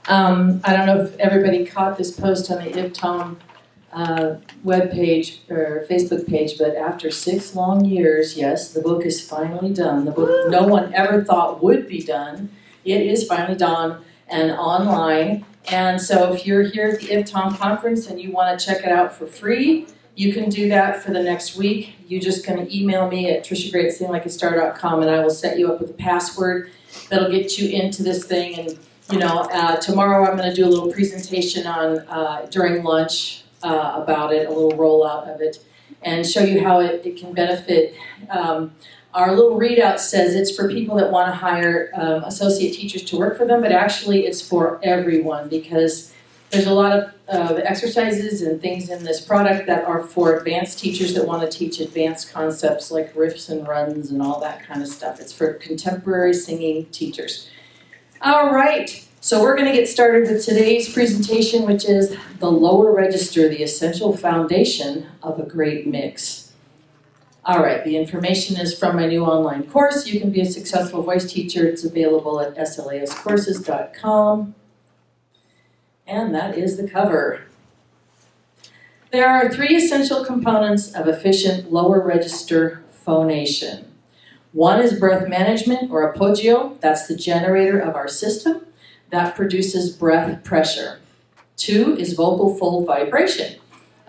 I don't know if everybody caught this post on the IVTOM webpage or Facebook page, but after 6 long years, yes, the book is finally done. The book no one ever thought would be done. It is finally done and online. And so if you're here at the IVTOM conference and you want to check it out for free, you can do that for the next week. You're just going to email me at tricia@seemlikeastar.com and I will set you up with a password that'll get you into this thing. And tomorrow I'm going to do a little presentation on during lunch about it, a little rollout of it, and show you how it can benefit. Our little readout says it's for people that want to hire associate teachers to work for them, but actually it's for everyone because there's a lot of exercises and things in this product that are for advanced teachers that want to teach advanced concepts like riffs and runs and all that kind of stuff. It's for contemporary singing teachers. All right. So we're going to get started with today's presentation, which is the lower register, the essential foundation of a great mix. All right, the information is from my new online course, You Can Be a Successful Voice Teacher. It's available at slascourses.com. And that is the cover. There are 3 essential components of efficient lower register phonation. 1 is breath management or appoggio. That's the generator of our system. That produces breath pressure. 2 is vocal fold vibration,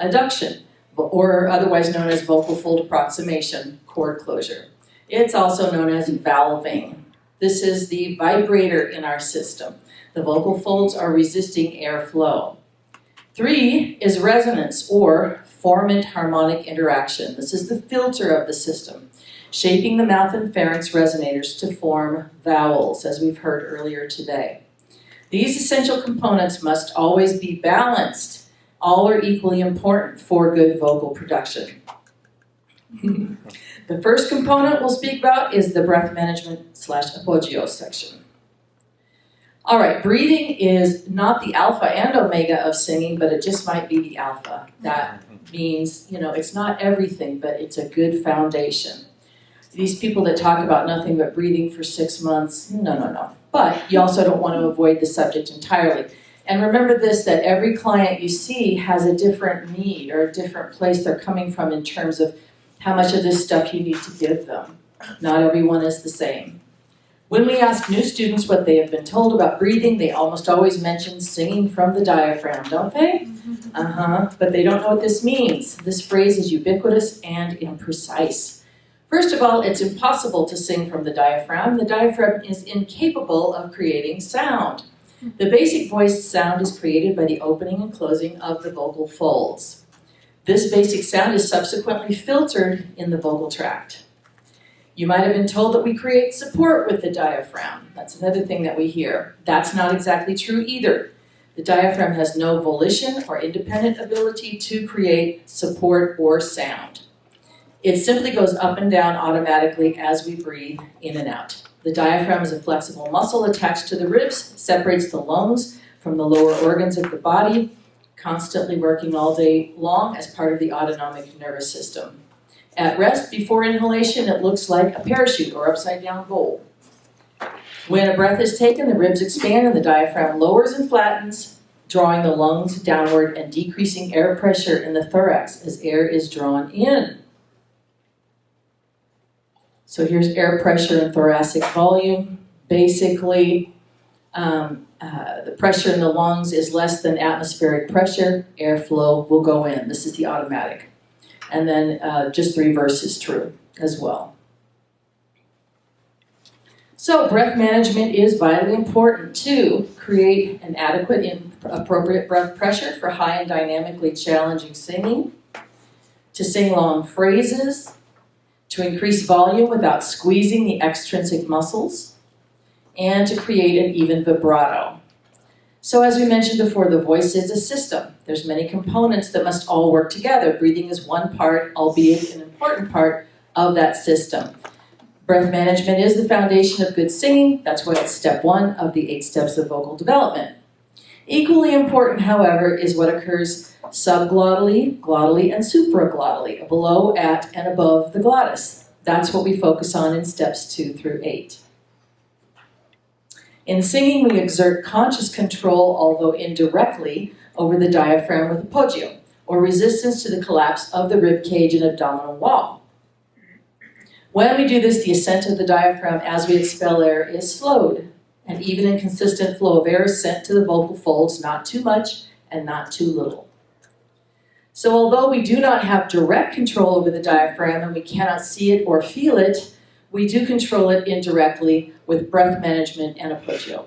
adduction, or otherwise known as vocal fold approximation, cord closure. It's also known as valving. This is the vibrator in our system. The vocal folds are resisting airflow. 3 is resonance or formant harmonic interaction. This is the filter of the system, shaping the mouth and pharynx resonators to form vowels, as we've heard earlier today. These essential components must always be balanced. All are equally important for good vocal production. The first component we'll speak about is the breath management / appoggio section. All right, breathing is not the alpha and omega of singing, but it just might be the alpha. That means, it's not everything, but it's a good foundation. These people that talk about nothing but breathing for 6 months, no. But you also don't want to avoid the subject entirely. And remember this, that every client you see has a different need or a different place they're coming from in terms of how much of this stuff you need to give them. Not everyone is the same. When we ask new students what they have been told about breathing, they almost always mention singing from the diaphragm, don't they? But they don't know what this means. This phrase is ubiquitous and imprecise. First of all, it's impossible to sing from the diaphragm. The diaphragm is incapable of creating sound. The basic voiced sound is created by the opening and closing of the vocal folds. This basic sound is subsequently filtered in the vocal tract. You might have been told that we create support with the diaphragm. That's another thing that we hear. That's not exactly true either. The diaphragm has no volition or independent ability to create support or sound. It simply goes up and down automatically as we breathe in and out. The diaphragm is a flexible muscle attached to the ribs, separates the lungs from the lower organs of the body, constantly working all day long as part of the autonomic nervous system. At rest, before inhalation, it looks like a parachute or upside-down bowl. When a breath is taken, the ribs expand and the diaphragm lowers and flattens, drawing the lungs downward and decreasing air pressure in the thorax as air is drawn in. So here's air pressure and thoracic volume. Basically, the pressure in the lungs is less than atmospheric pressure. Airflow will go in. This is the automatic. And then just the reverse is true as well. So breath management is vitally important to create an adequate and appropriate breath pressure for high and dynamically challenging singing, to sing long phrases, to increase volume without squeezing the extrinsic muscles, and to create an even vibrato. So as we mentioned before, the voice is a system. There's many components that must all work together. Breathing is one part, albeit an important part, of that system. Breath management is the foundation of good singing. That's why it's step 1 of the 8 steps of vocal development. Equally important, however, is what occurs subglottally, glottally, and supraglottally, below, at, and above the glottis. That's what we focus on in steps 2 through 8. In singing, we exert conscious control, although indirectly, over the diaphragm with apogeo, or resistance to the collapse of the rib cage and abdominal wall. When we do this, the ascent of the diaphragm as we expel air is slowed. An even and consistent flow of air is sent to the vocal folds, not too much and not too little. So although we do not have direct control over the diaphragm and we cannot see it or feel it, we do control it indirectly with breath management and apogeo.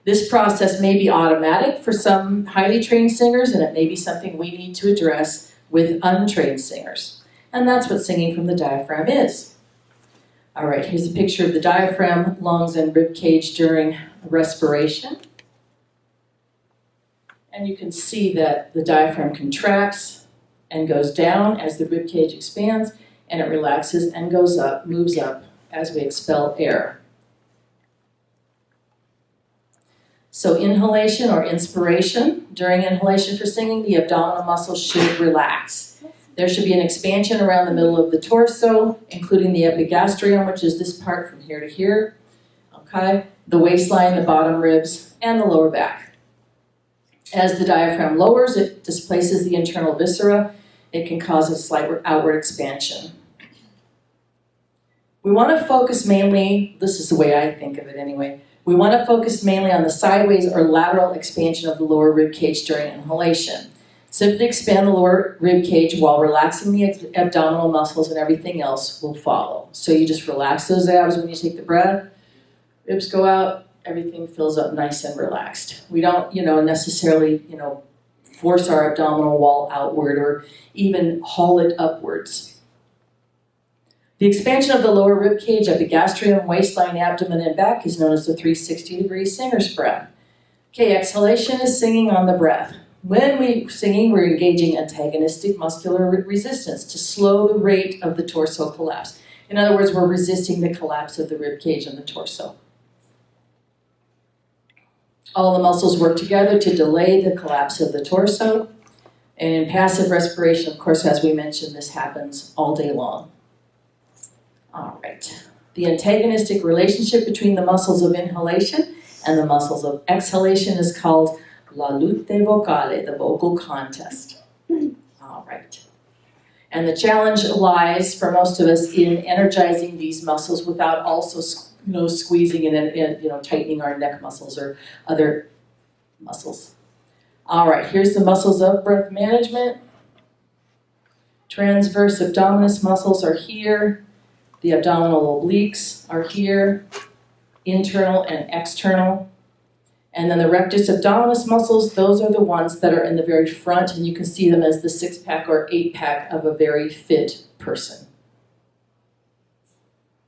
This process may be automatic for some highly trained singers, and it may be something we need to address with untrained singers. And that's what singing from the diaphragm is. All right, here's a picture of the diaphragm, lungs, and rib cage during respiration. And you can see that the diaphragm contracts and goes down as the rib cage expands, and it relaxes and goes up, moves up as we expel air. So inhalation or inspiration, during inhalation for singing, the abdominal muscles should relax. There should be an expansion around the middle of the torso, including the epigastrium, which is this part from here to here, okay? The waistline, the bottom ribs, and the lower back. As the diaphragm lowers, it displaces the internal viscera. It can cause a slight outward expansion. We want to focus mainly, this is the way I think of it anyway, we want to focus mainly on the sideways or lateral expansion of the lower rib cage during inhalation. Simply expand the lower rib cage while relaxing the abdominal muscles, and everything else will follow. So you just relax those abs when you take the breath, ribs go out, everything fills up nice and relaxed. We don't, necessarily, force our abdominal wall outward or even haul it upwards. The expansion of the lower rib cage, epigastrium, waistline, abdomen, and back is known as the 360-degree singer's breath. Okay, exhalation is singing on the breath. When we're singing, we're engaging antagonistic muscular resistance to slow the rate of the torso collapse. In other words, we're resisting the collapse of the rib cage and the torso. All the muscles work together to delay the collapse of the torso. And in passive respiration, of course, as we mentioned, this happens all day long. All right. The antagonistic relationship between the muscles of inhalation and the muscles of exhalation is called la lutte vocale, the vocal contest. All right. And the challenge lies for most of us in energizing these muscles without also, squeezing and tightening our neck muscles or other muscles. All right. Here's the muscles of breath management. Transverse abdominis muscles are here. The abdominal obliques are here, internal and external. And then the rectus abdominis muscles, those are the ones that are in the very front, and you can see them as the 6-pack or 8-pack of a very fit person.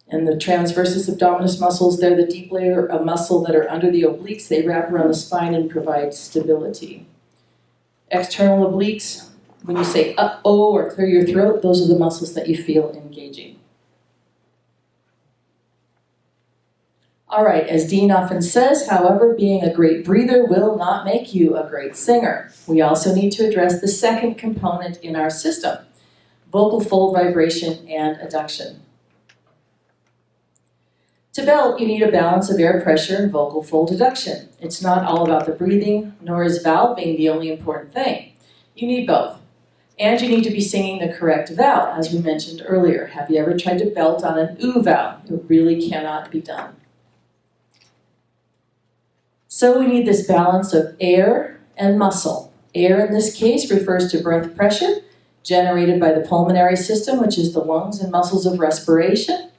And the transversus abdominis muscles, they're the deep layer of muscle that are under the obliques. They wrap around the spine and provide stability. External obliques, when you say uh-oh or clear your throat, those are the muscles that you feel engaging. All right, as Dean often says, however, being a great breather will not make you a great singer. We also need to address the second component in our system, vocal fold vibration and adduction. To belt, you need a balance of air pressure and vocal fold adduction. It's not all about the breathing, nor is valving the only important thing. You need both. And you need to be singing the correct vowel, as we mentioned earlier. Have you ever tried to belt on an oo vowel? It really cannot be done. So we need this balance of air and muscle. Air in this case refers to breath pressure generated by the pulmonary system, which is the lungs and muscles of respiration.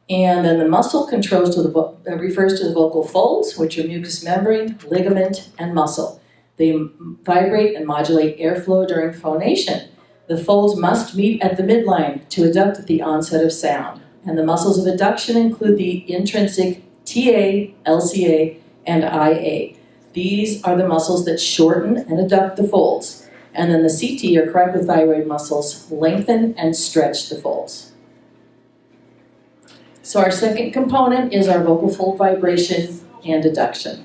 And then the muscle refers to the vocal folds, which are mucous membrane, ligament, and muscle. They vibrate and modulate airflow during phonation. The folds must meet at the midline to adduct at the onset of sound. And the muscles of adduction include the intrinsic TA, LCA, and IA. These are the muscles that shorten and adduct the folds. And then the CT, or cricothyroid muscles, lengthen and stretch the folds. So our second component is our vocal fold vibration and adduction.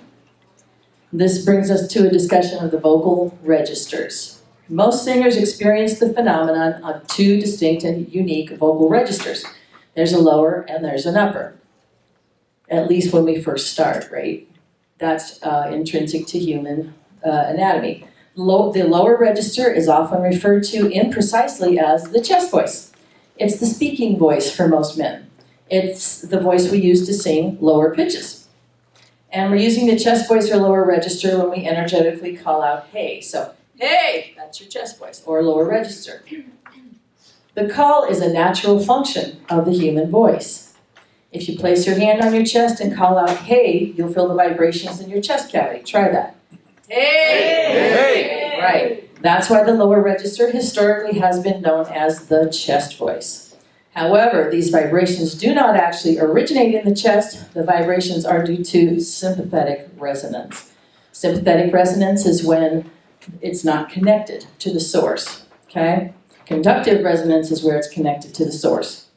This brings us to a discussion of the vocal registers. Most singers experience the phenomenon of two distinct and unique vocal registers. There's a lower and there's an upper. at least when we first start, right? That's intrinsic to human anatomy. The lower register is often referred to imprecisely as the chest voice. It's the speaking voice for most men. It's the voice we use to sing lower pitches. And we're using the chest voice or lower register when we energetically call out, hey. So, hey, that's your chest voice, or lower register. The call is a natural function of the human voice. If you place your hand on your chest and call out, hey, you'll feel the vibrations in your chest cavity. Try that. Hey! Hey! Right. That's why the lower register historically has been known as the chest voice. However, these vibrations do not actually originate in the chest. The vibrations are due to sympathetic resonance. Sympathetic resonance is when it's not connected to the source, okay? Conductive resonance is where it's connected to the source.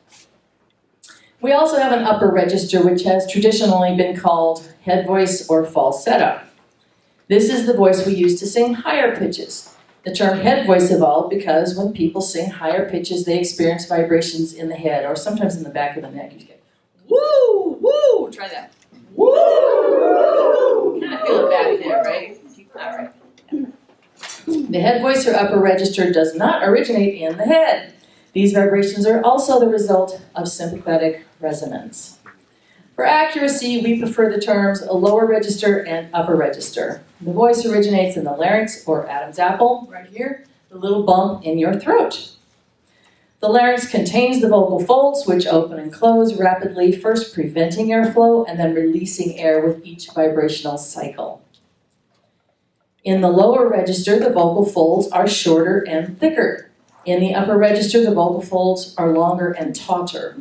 We also have an upper register, which has traditionally been called head voice or falsetto. This is the voice we use to sing higher pitches. The term head voice evolved because when people sing higher pitches, they experience vibrations in the head or sometimes in the back of the neck. You get woo, woo. Try that. Woo. Kind of feel it back there, right? All right. The head voice or upper register does not originate in the head. These vibrations are also the result of sympathetic resonance. For accuracy, we prefer the terms a lower register and upper register. The voice originates in the larynx or Adam's apple, right here, the little bump in your throat. The larynx contains the vocal folds, which open and close rapidly, first preventing airflow and then releasing air with each vibrational cycle. In the lower register, the vocal folds are shorter and thicker. In the upper register, the vocal folds are longer and tauter,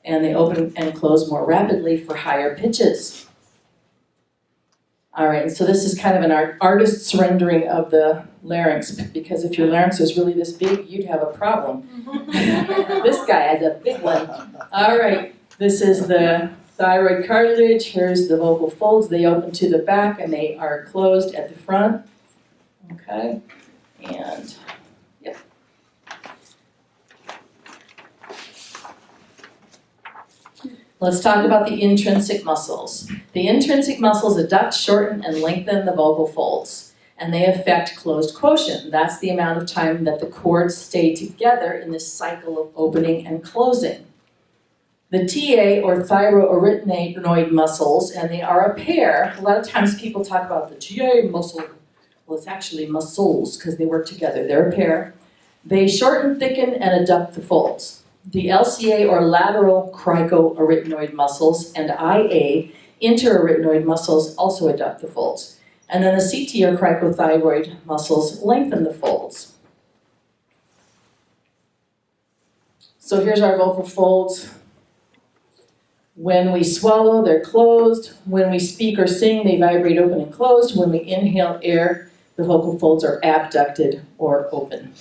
and they open and close more rapidly for higher pitches. All right, so this is kind of an artist's rendering of the larynx, because if your larynx is really this big, you'd have a problem. This guy has a big one. All right, this is the thyroid cartilage. Here's the vocal folds. They open to the back and they are closed at the front. Okay, and yep. Let's talk about the intrinsic muscles. The intrinsic muscles adduct, shorten, and lengthen the vocal folds, and they affect closed quotient. That's the amount of time that the cords stay together in this cycle of opening and closing. The TA, or thyroarytenoid muscles, and they are a pair. A lot of times people talk about the TA muscle. Well, it's actually muscles because they work together. They're a pair. They shorten, thicken, and adduct the folds. The LCA, or lateral cricoarytenoid muscles, and IA, interarytenoid muscles, also adduct the folds. And then the CT, or cricothyroid muscles, lengthen the folds. So here's our vocal folds. When we swallow, they're closed. When we speak or sing, they vibrate open and closed. When we inhale air, the vocal folds are abducted or open.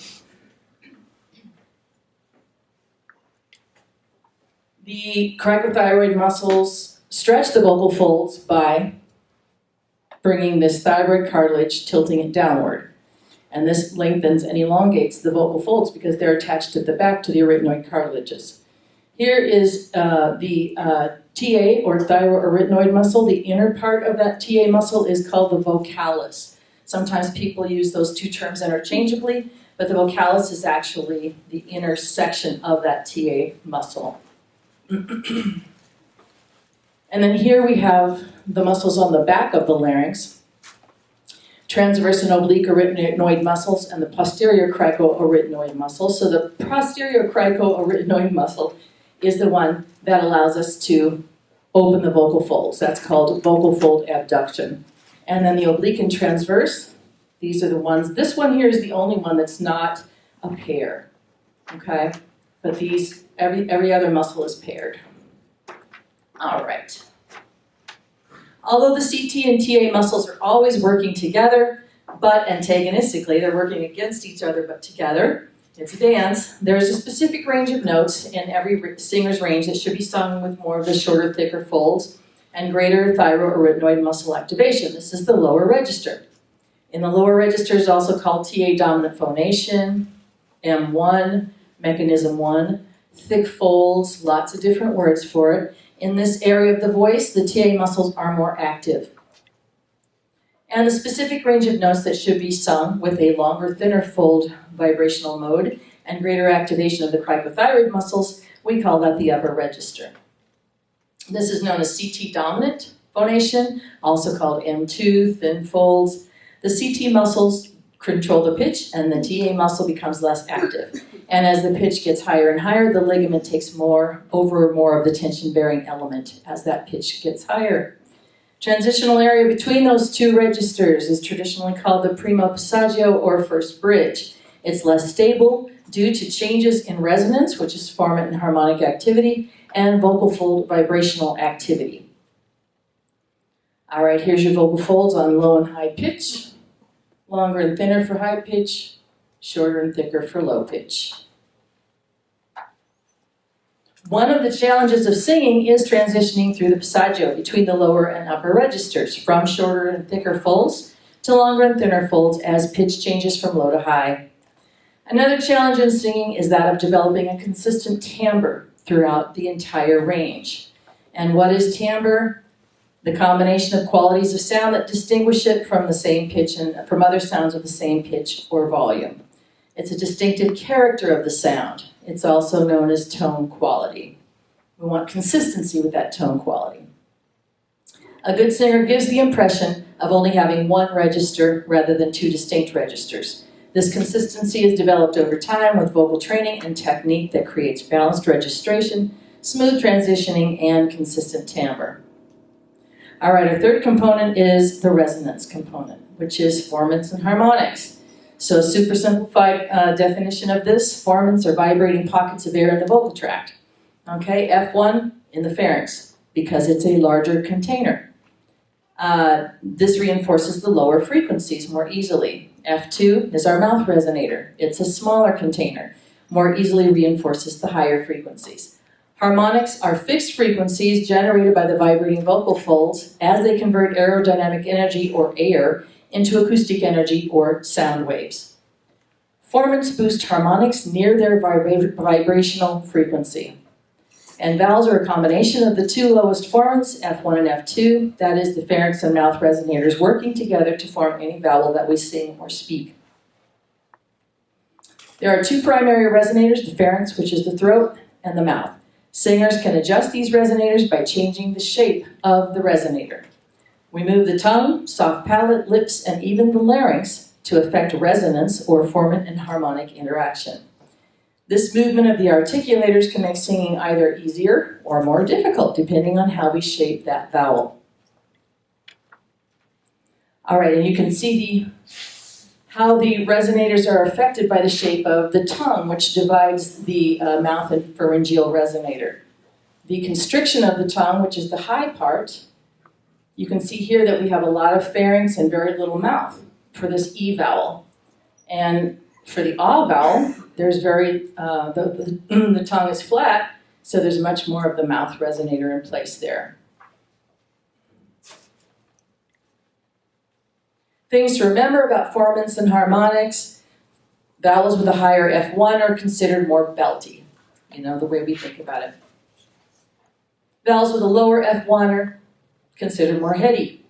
The cricothyroid muscles stretch the vocal folds by bringing this thyroid cartilage, tilting it downward. And this lengthens and elongates the vocal folds because they're attached at the back to the arytenoid cartilages. Here is the TA, or thyroarytenoid muscle. The inner part of that TA muscle is called the vocalis. Sometimes people use those two terms interchangeably, but the vocalis is actually the inner section of that TA muscle. And then here we have the muscles on the back of the larynx, transverse and oblique arytenoid muscles, and the posterior cricoarytenoid muscle. So the posterior cricoarytenoid muscle is the one that allows us to open the vocal folds. That's called vocal fold abduction. And then the oblique and transverse, these are the ones. This one here is the only one that's not a pair, okay? But these, every other muscle is paired. All right. Although the CT and TA muscles are always working together, but antagonistically, they're working against each other but together. It's a dance. There's a specific range of notes in every singer's range that should be sung with more of the shorter, thicker folds and greater thyroarytenoid muscle activation. This is the lower register. In the lower register is also called TA dominant phonation, M1, mechanism 1, thick folds, lots of different words for it. In this area of the voice, the TA muscles are more active. And the specific range of notes that should be sung with a longer, thinner fold vibrational mode and greater activation of the cricothyroid muscles, we call that the upper register. This is known as CT dominant phonation, also called M2, thin folds. The CT muscles control the pitch and the TA muscle becomes less active. And as the pitch gets higher and higher, the ligament takes more of the tension-bearing element as that pitch gets higher. Transitional area between those two registers is traditionally called the primo passaggio or first bridge. It's less stable due to changes in resonance, which is formant and harmonic activity, and vocal fold vibrational activity. All right, here's your vocal folds on low and high pitch. Longer and thinner for high pitch, shorter and thicker for low pitch. One of the challenges of singing is transitioning through the passaggio between the lower and upper registers, from shorter and thicker folds to longer and thinner folds as pitch changes from low to high. Another challenge in singing is that of developing a consistent timbre throughout the entire range. And what is timbre? The combination of qualities of sound that distinguish it from the same pitch and from other sounds of the same pitch or volume. It's a distinctive character of the sound. It's also known as tone quality. We want consistency with that tone quality. A good singer gives the impression of only having one register rather than two distinct registers. This consistency is developed over time with vocal training and technique that creates balanced registration, smooth transitioning, and consistent timbre. All right, our third component is the resonance component, which is formants and harmonics. So a super simplified definition of this, formants are vibrating pockets of air in the vocal tract. Okay, F1 in the pharynx, because it's a larger container. This reinforces the lower frequencies more easily. F2 is our mouth resonator. It's a smaller container, more easily reinforces the higher frequencies. Harmonics are fixed frequencies generated by the vibrating vocal folds as they convert aerodynamic energy, or air, into acoustic energy, or sound waves. Formants boost harmonics near their vibrational frequency. And vowels are a combination of the two lowest formants, F1 and F2, that is the pharynx and mouth resonators working together to form any vowel that we sing or speak. There are two primary resonators, the pharynx, which is the throat, and the mouth. Singers can adjust these resonators by changing the shape of the resonator. We move the tongue, soft palate, lips, and even the larynx to affect resonance or formant and harmonic interaction. This movement of the articulators can make singing either easier or more difficult, depending on how we shape that vowel. All right, and you can see how the resonators are affected by the shape of the tongue, which divides the mouth and pharyngeal resonator. The constriction of the tongue, which is the high part, you can see here that we have a lot of pharynx and very little mouth for this E vowel. And for the A vowel, there's the tongue is flat, so there's much more of the mouth resonator in place there. Things to remember about formants and harmonics. Vowels with a higher F1 are considered more belty, the way we think about it. Vowels with a lower F1 are considered more heady.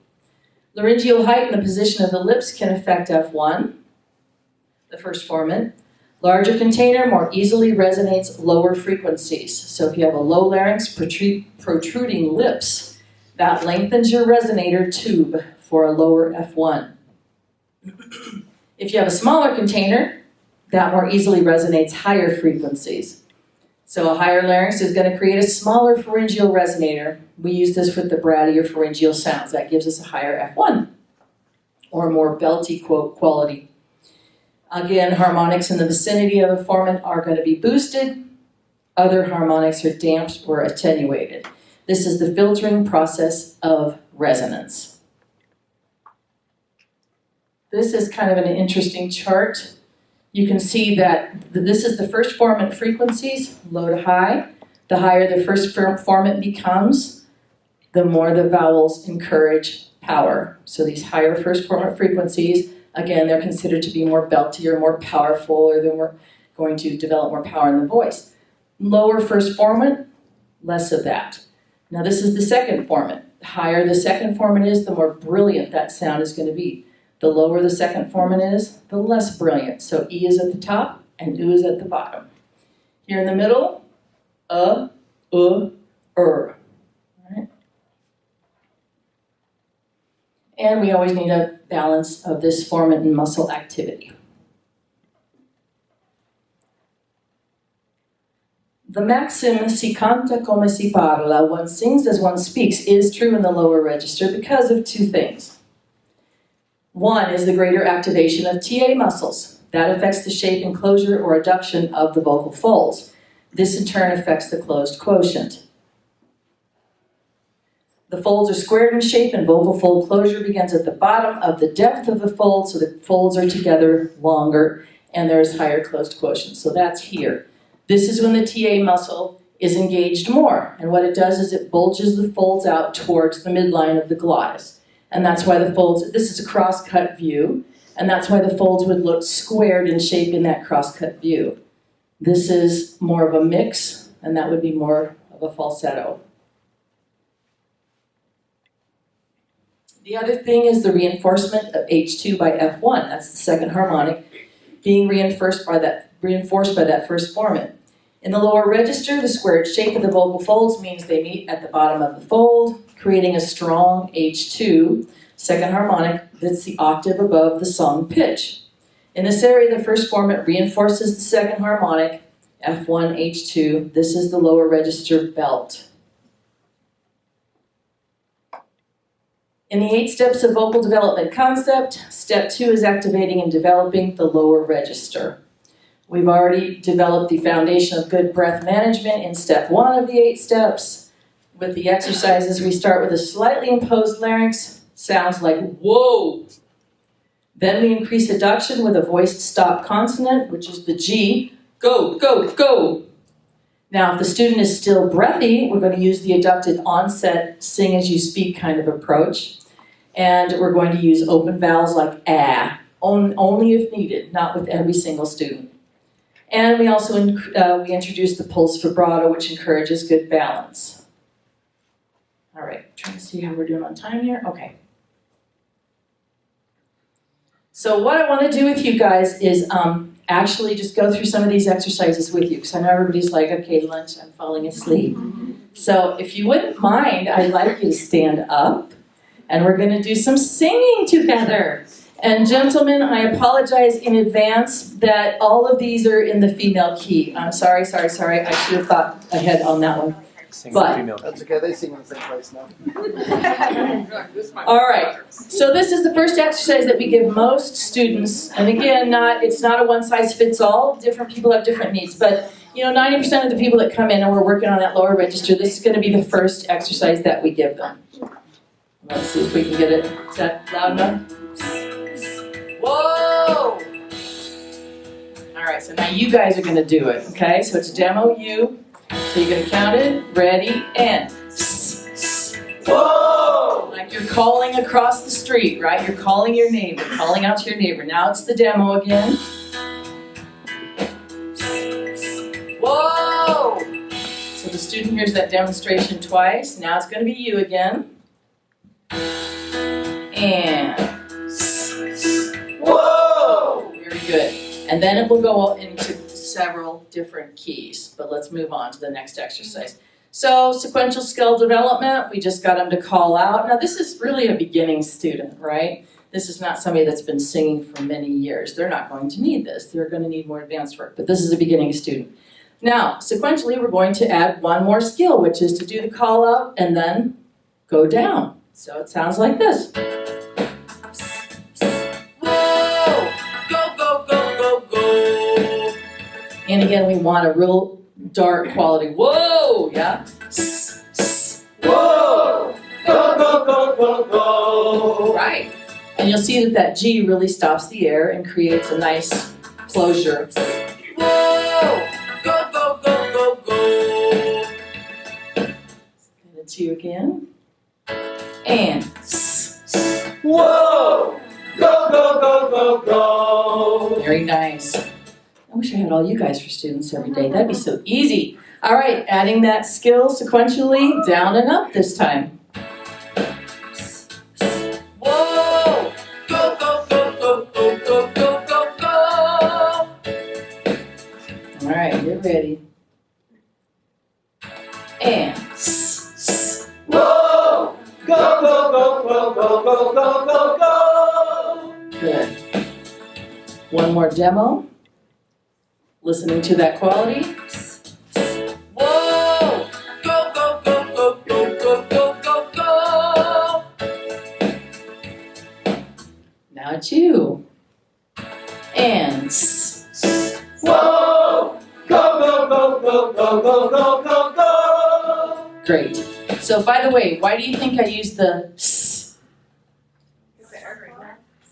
Laryngeal height and the position of the lips can affect F1, the first formant. Larger container more easily resonates lower frequencies. So if you have a low larynx, protruding lips, that lengthens your resonator tube for a lower F1. If you have a smaller container, that more easily resonates higher frequencies. So a higher larynx is going to create a smaller pharyngeal resonator. We use this with the bradyopharyngeal sounds. That gives us a higher F1, or more belty quality. Again, harmonics in the vicinity of a formant are going to be boosted. Other harmonics are damped or attenuated. This is the filtering process of resonance. This is kind of an interesting chart. You can see that this is the first formant frequencies, low to high. The higher the first formant becomes, the more the vowels encourage power. So these higher first formant frequencies, again, they're considered to be more belty or more powerful, or they're going to develop more power in the voice. Lower first formant, less of that. Now this is the second formant. The higher the second formant is, the more brilliant that sound is going to be. The lower the second formant is, the less brilliant. So E is at the top and U is at the bottom. Here in the middle, Right? And we always need a balance of this formant and muscle activity. The maxim si canta come si parla, one sings as one speaks, is true in the lower register because of two things. One is the greater activation of TA muscles. That affects the shape and closure or adduction of the vocal folds. This in turn affects the closed quotient. The folds are squared in shape and vocal fold closure begins at the bottom of the depth of the fold, so the folds are together longer and there's higher closed quotient. So that's here. This is when the TA muscle is engaged more, and what it does is it bulges the folds out towards the midline of the glottis. And that's why the folds, this is a cross-cut view, and that's why the folds would look squared in shape in that cross-cut view. This is more of a mix, and that would be more of a falsetto. The other thing is the reinforcement of H2 by F1. That's the second harmonic being reinforced by that first formant. In the lower register, the squared shape of the vocal folds means they meet at the bottom of the fold, creating a strong H2, second harmonic, that's the octave above the sung pitch. In this area, the first formant reinforces the second harmonic, F1, H2. This is the lower register belt. In the 8 steps of vocal development concept, step 2 is activating and developing the lower register. We've already developed the foundation of good breath management in step 1 of the 8 steps. With the exercises, we start with a slightly imposed larynx, sounds like whoa. Then we increase adduction with a voiced stop consonant, which is the G, go, go, go. Now, if the student is still breathy, we're going to use the adducted onset, sing as you speak kind of approach. And we're going to use open vowels like ah, only if needed, not with every single student. And we also we introduce the pulse vibrato, which encourages good balance. All right, trying to see how we're doing on time here. Okay. So what I want to do with you guys is actually just go through some of these exercises with you, because I know everybody's like, okay, lunch, I'm falling asleep. So if you wouldn't mind, I'd like you to stand up, and we're going to do some singing together. And gentlemen, I apologize in advance that all of these are in the female key. I'm sorry. I should have thought ahead on that one. But that's okay, they sing in the same place now. All right, so this is the first exercise that we give most students, and again, it's not a one-size-fits-all. Different people have different needs, but 90% of the people that come in and we're working on that lower register, this is going to be the first exercise that we give them. Let's see if we can get it. Is that loud enough? Whoa! All right, so now you guys are going to do it, okay? So it's demo you. So you're going to count it, ready, and whoa! Like you're calling across the street, right? You're calling your neighbor, calling out to your neighbor. Now it's the demo again. Whoa! So the student hears that demonstration twice. Now it's going to be you again. And whoa! Very good. And then it will go into several different keys, but let's move on to the next exercise. So sequential skill development, we just got them to call out. Now this is really a beginning student, right? This is not somebody that's been singing for many years. They're not going to need this. They're going to need more advanced work, but this is a beginning student. Now, sequentially, we're going to add one more skill, which is to do the call out and then go down. So it sounds like this. And again, we want a real dark quality. Whoa, yeah? Whoa! Go, go, go, go, go! Right. And you'll see that G really stops the air and creates a nice closure. Whoa! Go, go, go, go, go! And it's you again. And whoa! Go, go, go, go, go! Very nice. I wish I had all you guys for students every day. That'd be so easy. All right, adding that skill sequentially, down and up this time. Whoa! Go, go, go, go, go, go, go, go, go! All right, get ready. And Whoa! Go, go, go, go, go, go, go, go, go! good. One more demo. Listening to that quality. Whoa! Go, go, go, go, go, go, go, go, go! Now it's you. And Whoa! Go, go, go, go, go, go, go, go, go! great. So by the way, why do you think I use the s?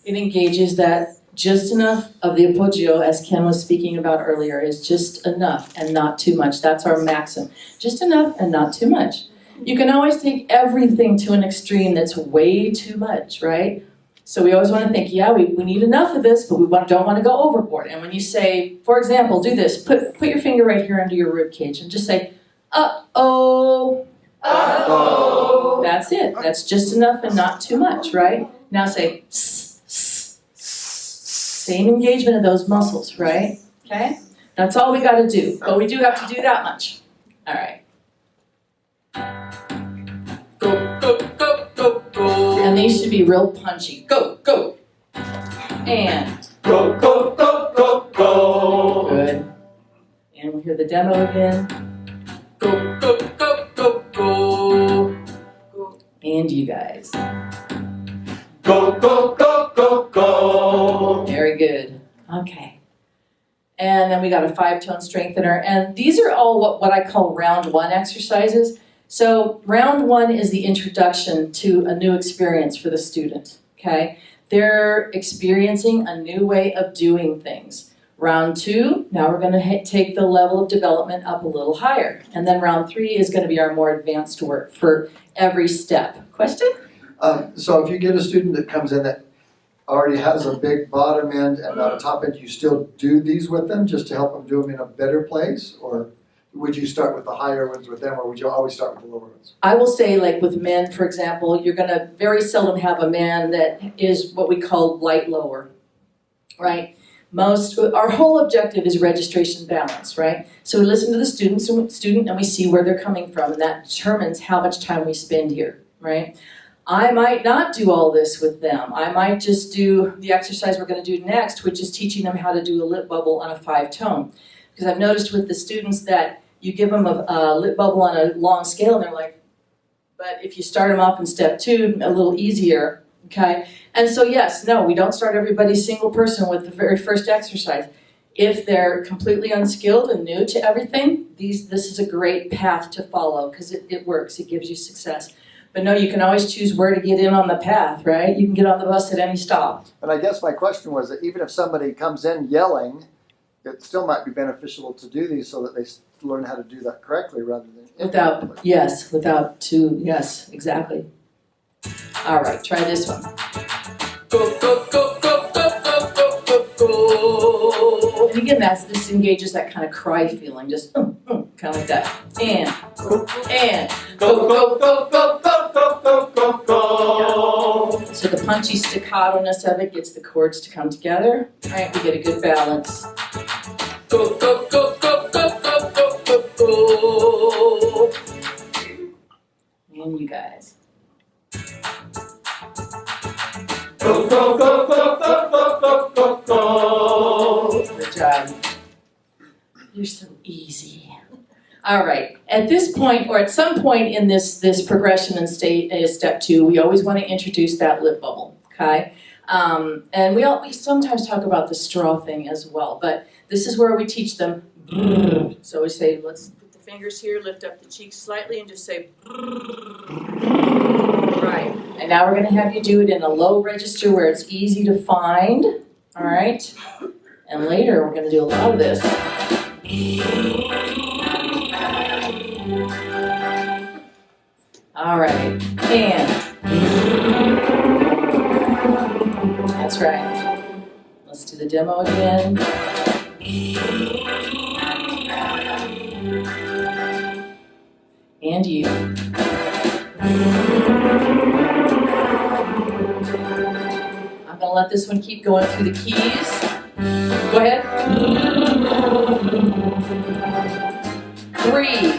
It engages that just enough of the apogeo, as Ken was speaking about earlier, is just enough and not too much. That's our maxim. Just enough and not too much. You can always take everything to an extreme that's way too much, right? So we always want to think, yeah, we need enough of this, but we don't want to go overboard. And when you say, for example, do this, put your finger right here under your rib cage and just say, uh-oh. Uh-oh. That's it. That's just enough and not too much, right? Now say, same engagement of those muscles, right? Okay? That's all we got to do. But we do have to do that much. All right. Go, go, go, go, go. And these should be real punchy. Go, go. And Go, go, go, go, go! good. And we'll hear the demo again. Go, go, go, go, go. And you guys. Go, go, go, go, go! Very good. Okay. And then we got a 5-tone strengthener. And these are all what I call round 1 exercises. So round 1 is the introduction to a new experience for the student. Okay? They're experiencing a new way of doing things. Round 2, now we're going to take the level of development up a little higher. And then round 3 is going to be our more advanced work for every step. Question? So if you get a student that comes in that already has a big bottom end and not a top end, you still do these with them just to help them do them in a better place? Or would you start with the higher ones with them, or would you always start with the lower ones? I will say, like with men, for example, you're going to very seldom have a man that is what we call light lower, right? Our whole objective is registration balance, right? So we listen to the student and we see where they're coming from, and that determines how much time we spend here, right? I might not do all this with them. I might just do the exercise we're going to do next, which is teaching them how to do a lip bubble on a 5-tone. Because I've noticed with the students that you give them a lip bubble on a long scale and they're like, but if you start them off in step 2, a little easier, okay? And so yes, no, we don't start everybody single person with the very first exercise. If they're completely unskilled and new to everything, this is a great path to follow because it works, it gives you success. But no, you can always choose where to get in on the path, right? You can get on the bus at any stop. And I guess my question was that even if somebody comes in yelling, it still might be beneficial to do these so that they learn how to do that correctly rather than Yes, exactly. All right, try this one. Go, go, go, go, go, go, go, go, go. And again, this engages that kind of cry feeling, just kind of like that. And Go, go, go, go, go, go, go, go, go, go! So the punchy staccato-ness of it gets the chords to come together. All right, we get a good balance. Go, go, go, go, go, go, go, go, go. And you guys. Go, go, go, go, go, go, go, go, go! Good job. You're so easy. All right. At this point, or at some point in this progression in step 2, we always want to introduce that lip bubble. Okay. And we sometimes talk about the straw thing as well, but this is where we teach them. So we say, let's put the fingers here, lift up the cheeks slightly, and just say. Right. And now we're going to have you do it in a low register where it's easy to find. All right. And later we're going to do a lot of this. All right. And. That's right. Let's do the demo again. And you. I'm gonna let this one keep going through the keys. Go ahead. Breathe.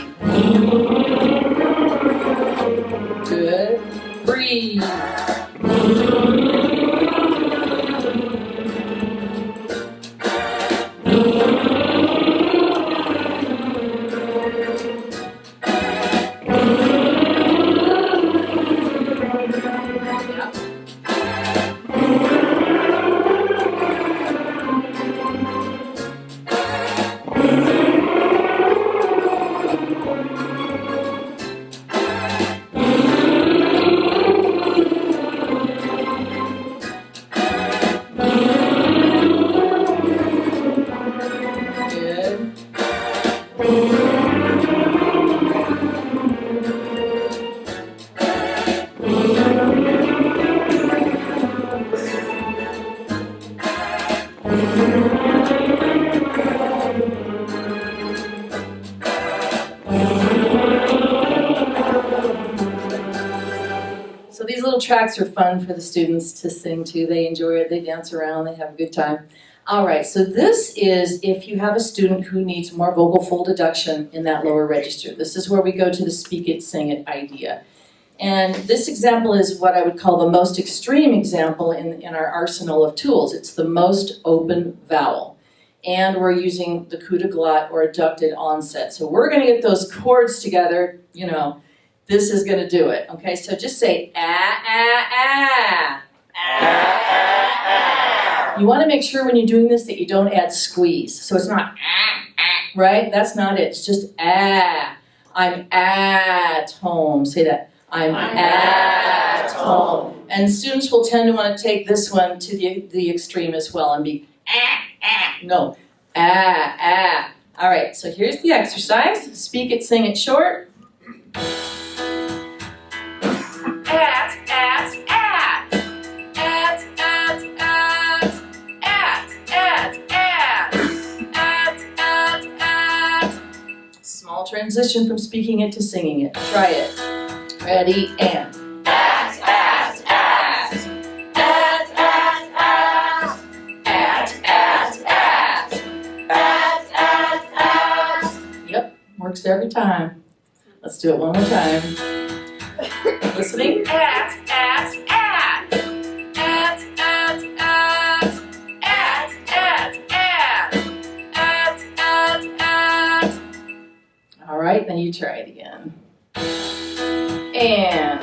Good. Breathe. So these little tracks are fun for the students to sing to. They enjoy it, they dance around, they have a good time. All right, so this is if you have a student who needs more vocal fold deduction in that lower register. This is where we go to the speak it, sing it idea. And this example is what I would call the most extreme example in our arsenal of tools. It's the most open vowel. And we're using the coup de glotte or adducted onset. So we're gonna get those chords together, you know, this is gonna do it. Okay, so just say ah, ah, ah. You wanna make sure when you're doing this that you don't add squeeze. So it's not ah, ah, right? That's not it, it's just ah. I'm at home, say that. I'm at home. And students will tend to want to take this one to the extreme as well and be no, All right, so here's the exercise. Speak it, sing it short. Small transition from speaking it to singing it. Try it. Ready, and. Yep, works every time. Let's do it one more time. Listening? All right, then you try it again. And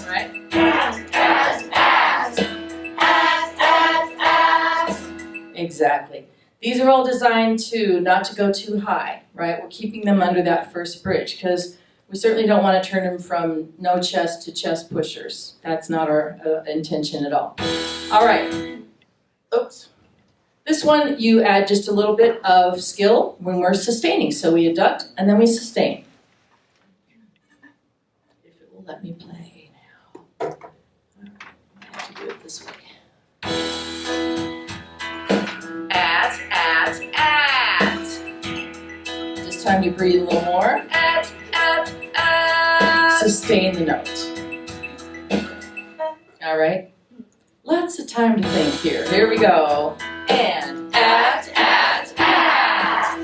right? Exactly. These are all designed to not to go too high, right? We're keeping them under that first bridge because we certainly don't want to turn them from no chest to chest pushers. That's not our intention at all. All right. Oops. This one, you add just a little bit of skill when we're sustaining. So we adduct and then we sustain. If it will let me play now. All right, I have to do it this way. At. This time you breathe a little more. At. Sustain the note. All right. Lots of time to think here. Here we go. And at.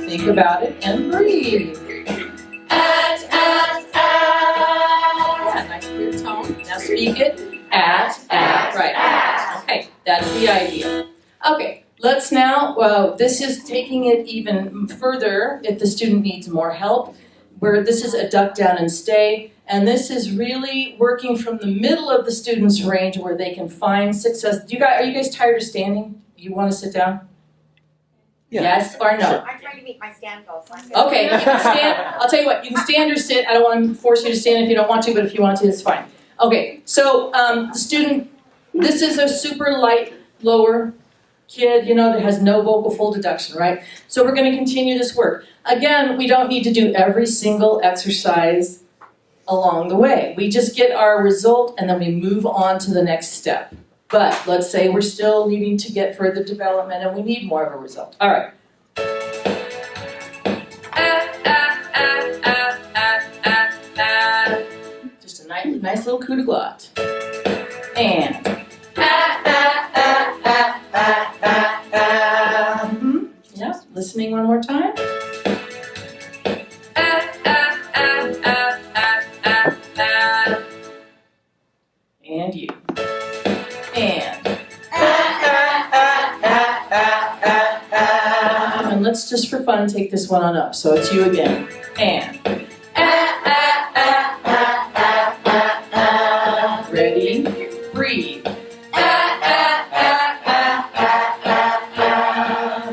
Think about it and breathe. At. Yeah, nice clear tone. Now speak it. At. Right. Okay, that's the idea. Okay, let's now, this is taking it even further if the student needs more help, where this is a duck down and stay. And this is really working from the middle of the student's range where they can find success. Are you guys tired of standing? You want to sit down? Yeah. Yes or no? I'm trying to meet my stand goal, so I'm good. Okay, you can stand. I'll tell you what, you can stand or sit. I don't want to force you to stand if you don't want to, but if you want to, it's fine. Okay, so the student, this is a super light, lower kid, that has no vocal fold deduction, right? So we're going to continue this work. Again, we don't need to do every single exercise along the way. We just get our result and then we move on to the next step. But let's say we're still needing to get further development and we need more of a result. All right. nice little coup de glotte. And. Yep, listening one more time. And you. And let's just for fun take this one on up. So it's you again. And. Ready? Breathe.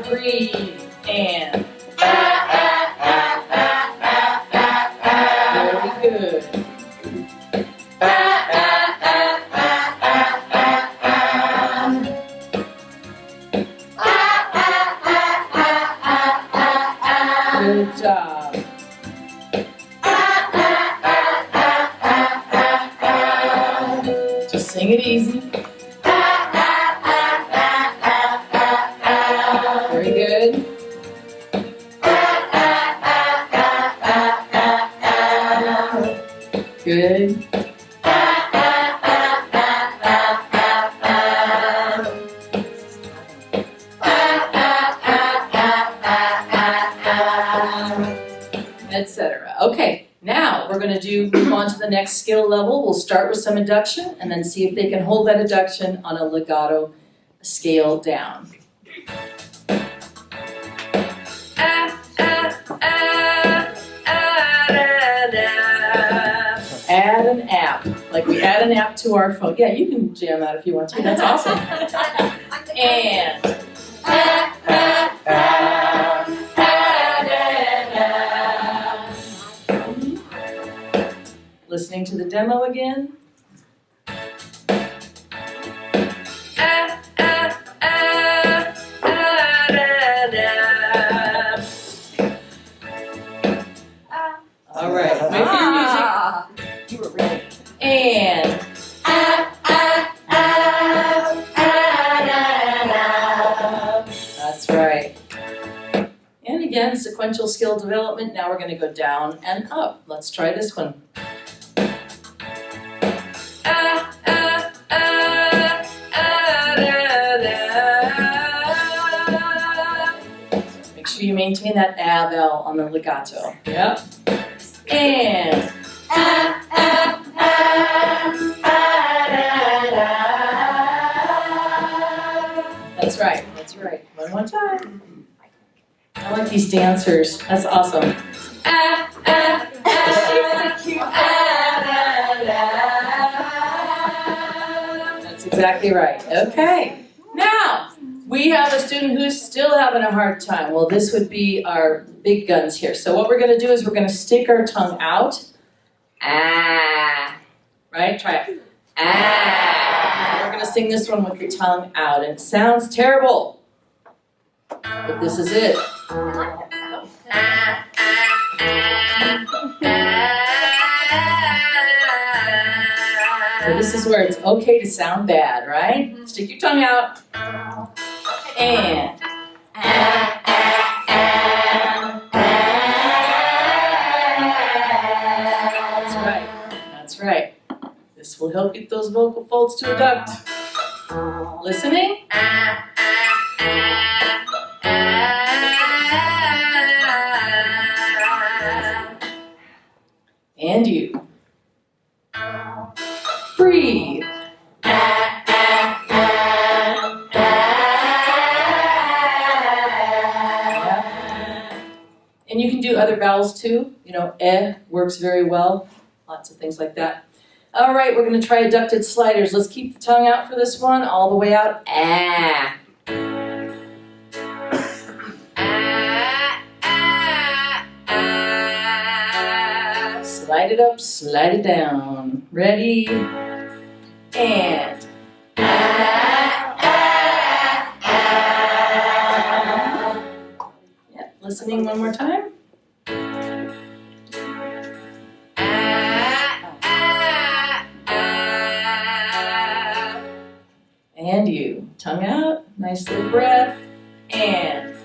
Breathe. And. Very good. Good job. Just sing it easy. Very good. Good. Etc. Okay, now we're going to move on to the next skill level. We'll start with some induction and then see if they can hold that induction on a legato scale down. Add an app, like we add an app to our phone. Yeah, you can jam that if you want to. That's awesome. And listening to the demo again. All right, wait for your music. You were ready. And that's right. And again, sequential skill development. Now we're going to go down and up. Let's try this one. Make sure you maintain that a vowel on the legato. Yep. And that's right. That's right. One more time. I like these dancers. That's awesome. That's exactly right. Okay. Now, we have a student who's still having a hard time. Well, this would be our big guns here. So what we're going to do is we're going to stick our tongue out. Ah. Right? Try it. Ah. We're going to sing this one with the tongue out. And it sounds terrible. But this is it. So this is where it's okay to sound bad, right? Stick your tongue out. And. That's right. That's right. This will help get those vocal folds to adduct. Listening? And you. Breathe. And you can do other vowels too. You know, works very well. Lots of things like that. All right, we're going to try adducted sliders. Let's keep the tongue out for this one, all the way out. Ah. Slide it up, slide it down. Ready? And. Yep, listening one more time. And you. Tongue out, nice little breath. And.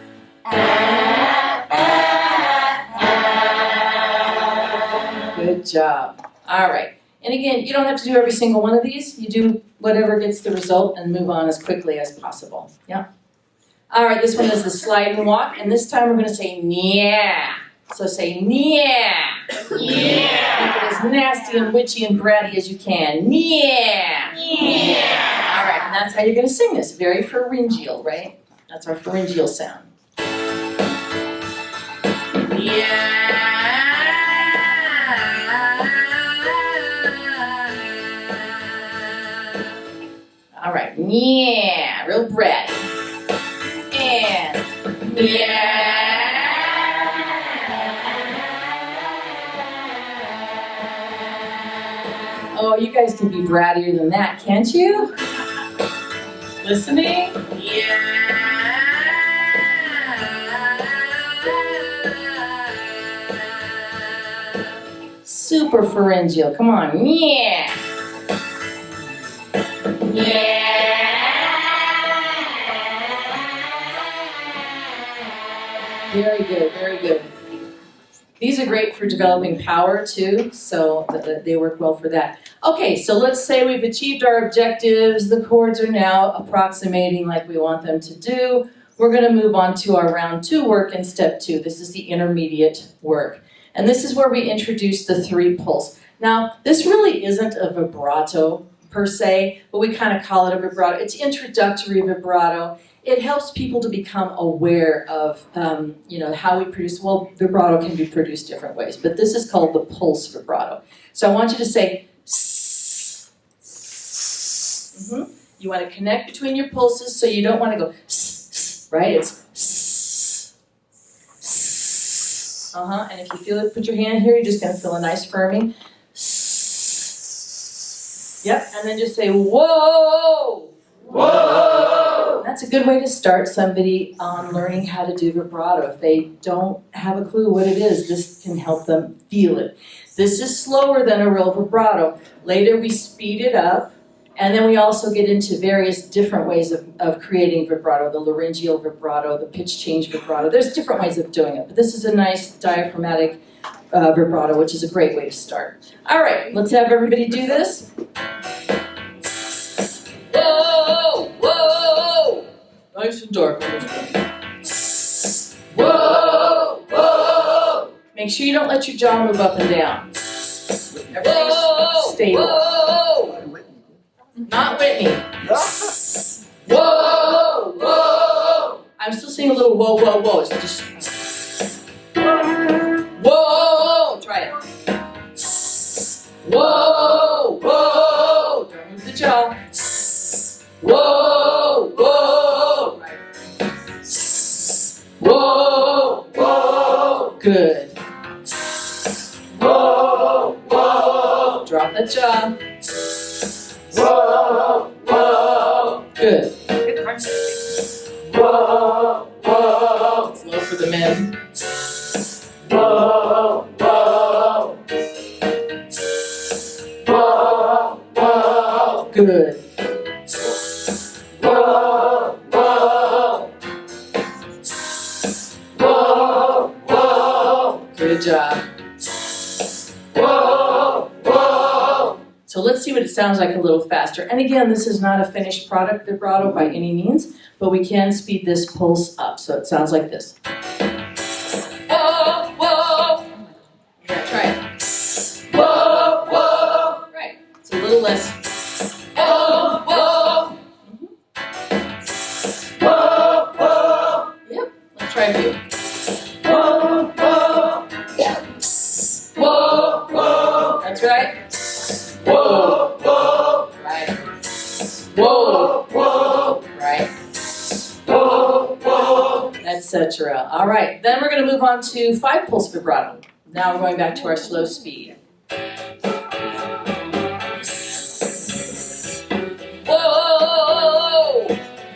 Good job. All right. And again, you don't have to do every single one of these. You do whatever gets the result and move on as quickly as possible. Yeah. All right, this one is the slide and walk, and this time we're going to say yeah. So say yeah. Yeah. Make it as nasty and witchy and bratty as you can. Yeah. Yeah. All right, and that's how you're going to sing this. Very pharyngeal, right? That's our pharyngeal sound. Yeah. All right, yeah, real bratty. And yeah. Oh, you guys can be brattier than that, can't you? Listening? Yeah. Super pharyngeal. Come on. Yeah. Yeah. Very good, very good. These are great for developing power too, so they work well for that. Okay, so let's say we've achieved our objectives. The chords are now approximating like we want them to do. We're going to move on to our round 2 work in step 2. This is the intermediate work. And this is where we introduce the 3 pulse. Now, this really isn't a vibrato per se, but we kind of call it a vibrato. It's introductory vibrato. It helps people to become aware of, how we produce. Well, vibrato can be produced different ways, but this is called the pulse vibrato. So I want you to say, s. Mm-hmm. You want to connect between your pulses, so you don't want to go, s, right? It's s. And if you feel it, put your hand here. You're just going to feel a nice firming. S. Yep, and then just say, whoa. Whoa! That's a good way to start somebody on learning how to do vibrato. If they don't have a clue what it is, this can help them feel it. This is slower than a real vibrato. Later we speed it up, and then we also get into various different ways of creating vibrato, the laryngeal vibrato, the pitch change vibrato. There's different ways of doing it, but this is a nice diaphragmatic vibrato, which is a great way to start. All right, let's have everybody do this. Whoa, whoa, nice and dark on this one. Whoa, whoa. Make sure you don't let your jaw move up and down. Everything's stable. Whoa. Not Whitney. Whoa, whoa. I'm still saying a little whoa, whoa, whoa. It's just whoa. Try it. Whoa, whoa. Don't move the jaw. Whoa, whoa. Right. Whoa, whoa. Good. Whoa, whoa. Drop that jaw. Whoa, whoa. Good. Whoa, whoa. Slow for the men. Whoa, whoa. Whoa, whoa. Good. Whoa, whoa. Whoa, whoa. Good job. Whoa, whoa. So let's see what it sounds like a little faster. And again, this is not a finished product vibrato by any means, but we can speed this pulse up. So it sounds like this. Whoa, whoa. Yeah, try it. Whoa, whoa. Right. It's a little less. Whoa, whoa. Whoa, whoa. Yep. Let's try a few. Whoa, whoa. Yeah. Whoa, whoa. That's right. Whoa, whoa. Right. Whoa, whoa. Right. Whoa, whoa. Etc. All right. Then we're going to move on to 5 pulse vibrato. Now we're going back to our slow speed. Whoa!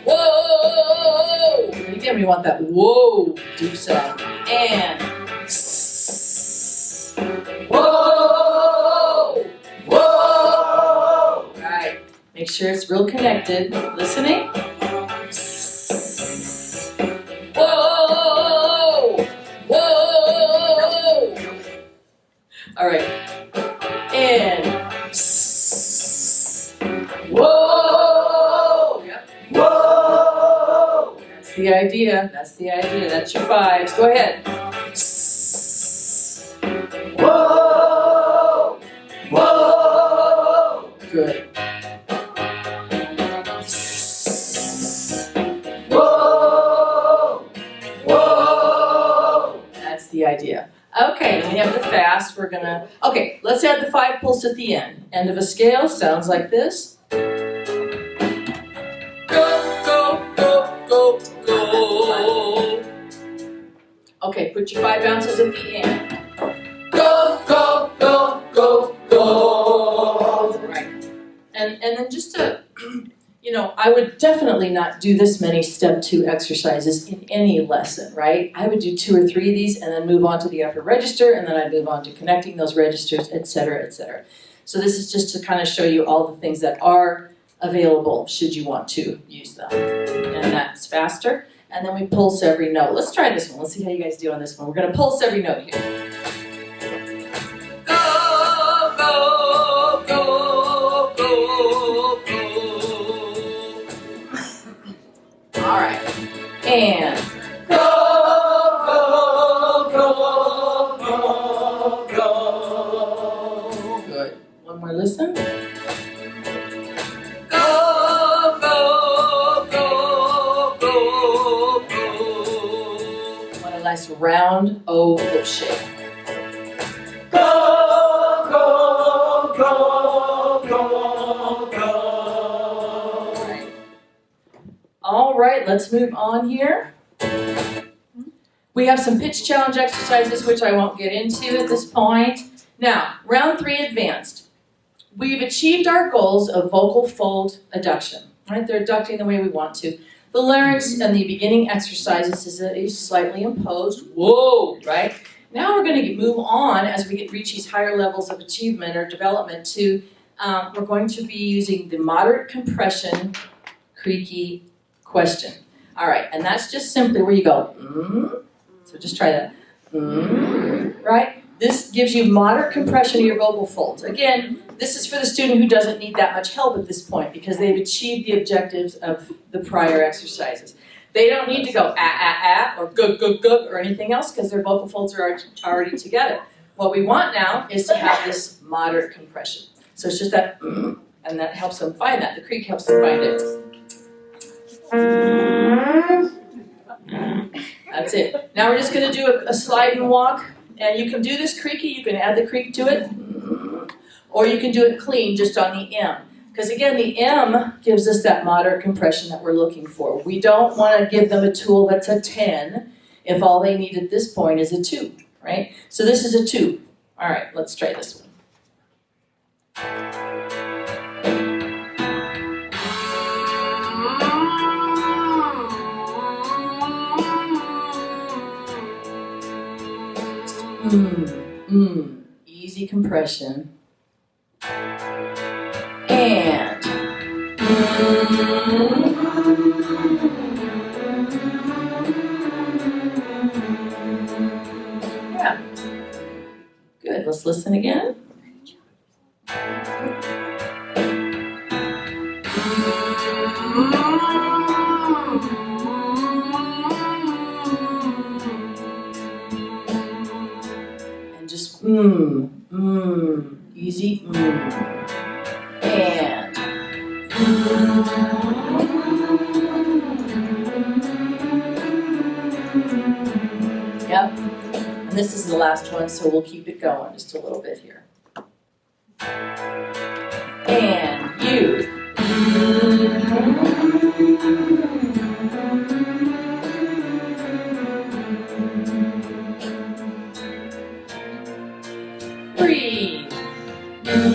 Whoa! And again, we want that whoa deep sound. And whoa! Whoa! Right. Make sure it's real connected. Listening. Whoa! Whoa! All right. And idea. That's the idea. That's your 5s. Go ahead. Whoa! Whoa! Good. Whoa! Whoa! That's the idea. Okay, then we have the fast. We're gonna, okay, let's add the 5 pulse at the end. End of a scale sounds like this. Go, go, go, go, go. Okay, put your 5 bounces at the end. Go, go, go, go, go! Right. And then just to, I would definitely not do this many step 2 exercises in any lesson, right? I would do 2 or 3 of these and then move on to the upper register, and then I'd move on to connecting those registers, et cetera, et cetera. So this is just to kind of show you all the things that are available should you want to use them. And that's faster. And then we pulse every note. Let's try this one. Let's see how you guys do on this one. We're going to pulse every note here. Go, go, go, go, go. All right. And Go, go, go, go, go! good. One more listen. Nice round O lip shape. Go, go, go, go, go! All right, let's move on here. We have some pitch challenge exercises, which I won't get into at this point. Now, round 3 advanced. We've achieved our goals of vocal fold adduction. Right? They're adducting the way we want to. The larynx and the beginning exercises is a slightly imposed, whoa, right? Now we're going to move on as we reach these higher levels of achievement or development to, we're going to be using the moderate compression, creaky question. All right, and that's just simply where you go, so just try that, right? This gives you moderate compression of your vocal folds. Again, this is for the student who doesn't need that much help at this point because they've achieved the objectives of the prior exercises. They don't need to go or gug or anything else because their vocal folds are already together. What we want now is to have this moderate compression. So it's just that, and that helps them find that. The creak helps them find it. That's it. Now we're just going to do a slide and walk. And you can do this creaky, you can add the creak to it, or you can do it clean just on the M. Because again, the M gives us that moderate compression that we're looking for. We don't want to give them a tool that's a 10 if all they need at this point is a 2, right? So this is a 2. All right, let's try this one. Easy compression. And yeah. Good. Let's listen again. And just easy and yep. And this is the last one, so we'll keep it going just a little bit here. And you. 3. We'll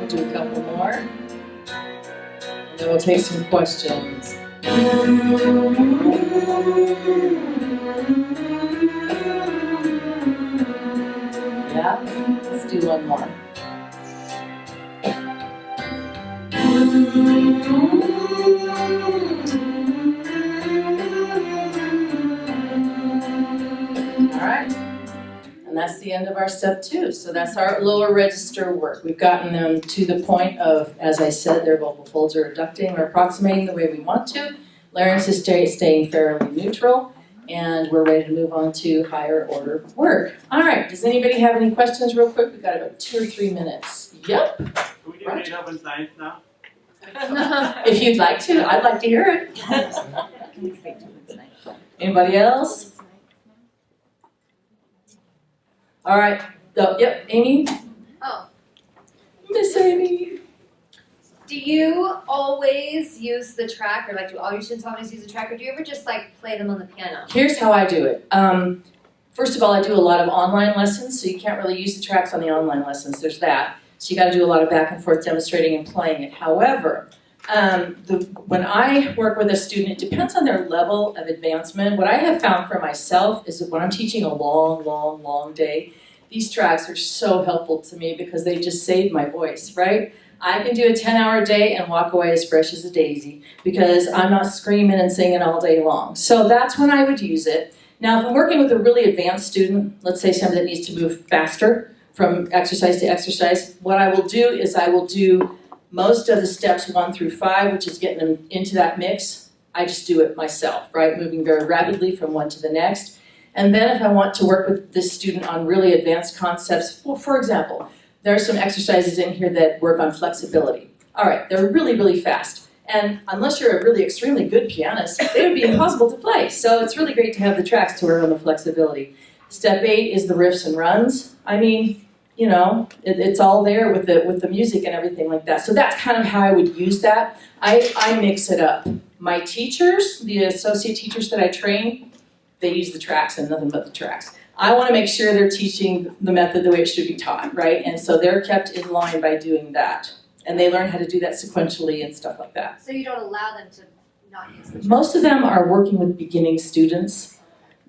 do a couple more. And then we'll take some questions. Yeah, let's do one more. All right, and that's the end of our step 2. So that's our lower register work. We've gotten them to the point of, as I said, their vocal folds are adducting or approximating the way we want to. Larynx is staying fairly neutral, and we're ready to move on to higher order work. All right, does anybody have any questions real quick? We've got about 2 or 3 minutes. Yep. Can we do makeup and science now? If you'd like to, I'd like to hear it. Anybody else? All right. Yep, Amy? Oh. Miss Amy. Do you always use the track, or like do all your students always use the track, or do you ever just like play them on the piano? Here's how I do it. First of all, I do a lot of online lessons, so you can't really use the tracks on the online lessons. There's that. So you got to do a lot of back and forth demonstrating and playing it. However, when I work with a student, it depends on their level of advancement. What I have found for myself is that when I'm teaching a long, long, long day, these tracks are so helpful to me because they just save my voice, right? I can do a 10-hour day and walk away as fresh as a daisy because I'm not screaming and singing all day long. So that's when I would use it. Now, if I'm working with a really advanced student, let's say somebody that needs to move faster from exercise to exercise, what I will do is I will do most of the steps 1 through 5, which is getting them into that mix. I just do it myself, right? Moving very rapidly from one to the next. And then if I want to work with this student on really advanced concepts, well, for example, there are some exercises in here that work on flexibility. All right, they're really, really fast. And unless you're a really extremely good pianist, they would be impossible to play. So it's really great to have the tracks to work on the flexibility. Step 8 is the riffs and runs. I mean, you know, it's all there with the music and everything like that. So that's kind of how I would use that. I mix it up. My teachers, the associate teachers that I train, they use the tracks and nothing but the tracks. I want to make sure they're teaching the method the way it should be taught, right? And so they're kept in line by doing that. And they learn how to do that sequentially and stuff like that. So you don't allow them to not use the track? Most of them are working with beginning students.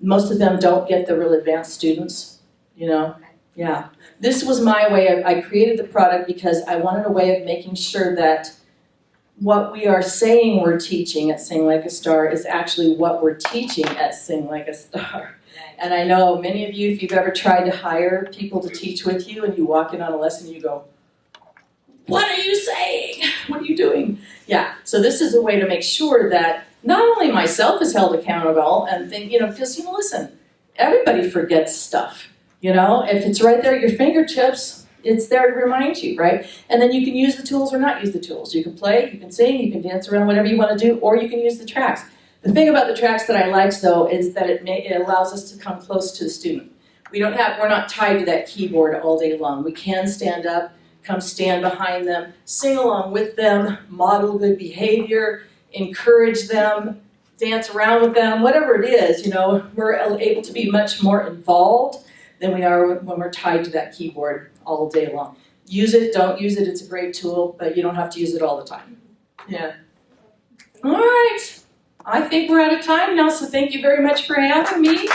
Most of them don't get the real advanced students, you know? Yeah. This was my way of, I created the product because I wanted a way of making sure that what we are saying we're teaching at Sing Like a Star is actually what we're teaching at Sing Like a Star. And I know many of you, if you've ever tried to hire people to teach with you and you walk in on a lesson and you go, what are you saying? What are you doing? Yeah, so this is a way to make sure that not only myself is held accountable and think, you know, because, you know, listen, everybody forgets stuff, you know? If it's right there at your fingertips, it's there to remind you, right? And then you can use the tools or not use the tools. You can play, you can sing, you can dance around, whatever you want to do, or you can use the tracks. The thing about the tracks that I like, though, is that it allows us to come close to the student. We're not tied to that keyboard all day long. We can stand up, come stand behind them, sing along with them, model good behavior, encourage them, dance around with them, whatever it is, you know, we're able to be much more involved than we are when we're tied to that keyboard all day long. Use it, don't use it, it's a great tool, but you don't have to use it all the time. Yeah. All right. I think we're out of time now, so thank you very much for having me.